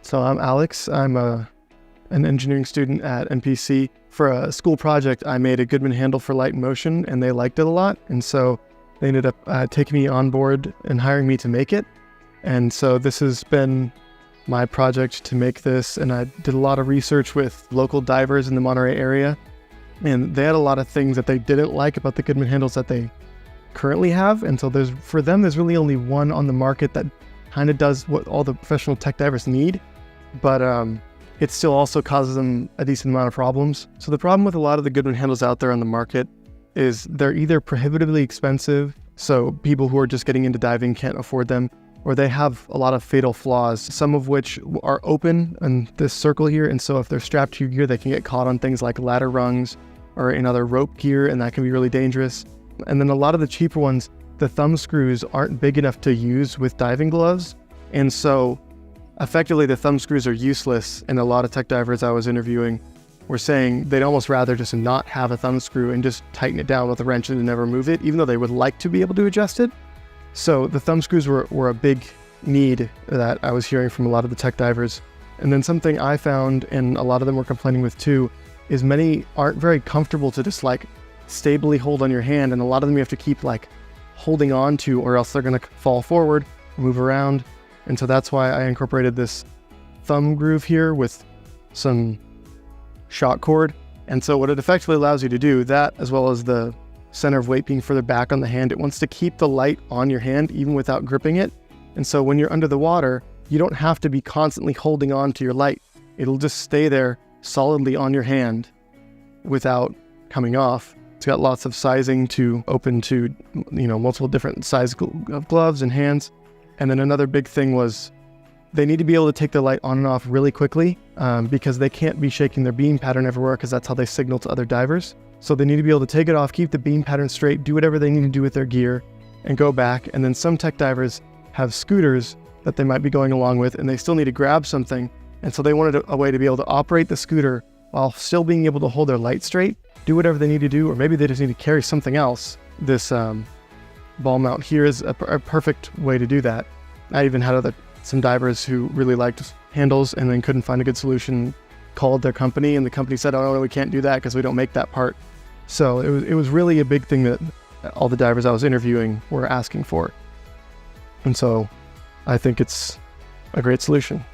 So I'm Alex. I'm an engineering student at MPC. For a school project, I made a Goodman Handle for light and motion, and they liked it a lot. And so they ended up taking me on board and hiring me to make it. And so this has been my project to make this. And I did a lot of research with local divers in the Monterey area. And they had a lot of things that they didn't like about the Goodman handles that they currently have. And so for them, there's really only one on the market that kind of does what all the professional tech divers need. But it still also causes them a decent amount of problems. So the problem with a lot of the Goodman handles out there on the market is they're either prohibitively expensive, so people who are just getting into diving can't afford them, or they have a lot of fatal flaws, some of which are open in this circle here. And so if they're strapped to your gear, they can get caught on things like ladder rungs or in other rope gear, and that can be really dangerous. And then a lot of the cheaper ones, the thumb screws aren't big enough to use with diving gloves. And so effectively the thumb screws are useless. And a lot of tech divers I was interviewing were saying they'd almost rather just not have a thumb screw and just tighten it down with a wrench and never move it, even though they would like to be able to adjust it. So the thumb screws were a big need that I was hearing from a lot of the tech divers. And then something I found, and a lot of them were complaining with too, is many aren't very comfortable to just like stably hold on your hand. And a lot of them you have to keep like holding on to, or else they're gonna fall forward, move around. And so that's why I incorporated this thumb groove here with some shock cord. And so what it effectively allows you to do, that as well as the center of weight being further back on the hand, it wants to keep the light on your hand even without gripping it. And so when you're under the water, you don't have to be constantly holding on to your light. It'll just stay there solidly on your hand without coming off. It's got lots of sizing to open to, multiple different size of gloves and hands. And then another big thing was they need to be able to take the light on and off really quickly because they can't be shaking their beam pattern everywhere, because that's how they signal to other divers. So they need to be able to take it off, keep the beam pattern straight, do whatever they need to do with their gear, and go back. And then some tech divers have scooters that they might be going along with, and they still need to grab something. And so they wanted a way to be able to operate the scooter while still being able to hold their light straight, do whatever they need to do, or maybe they just need to carry something else. This ball mount here is a perfect way to do that. I even had some divers who really liked handles and then couldn't find a good solution, called their company, and the company said, oh no, we can't do that because we don't make that part. So it was really a big thing that all the divers I was interviewing were asking for. And so I think it's a great solution.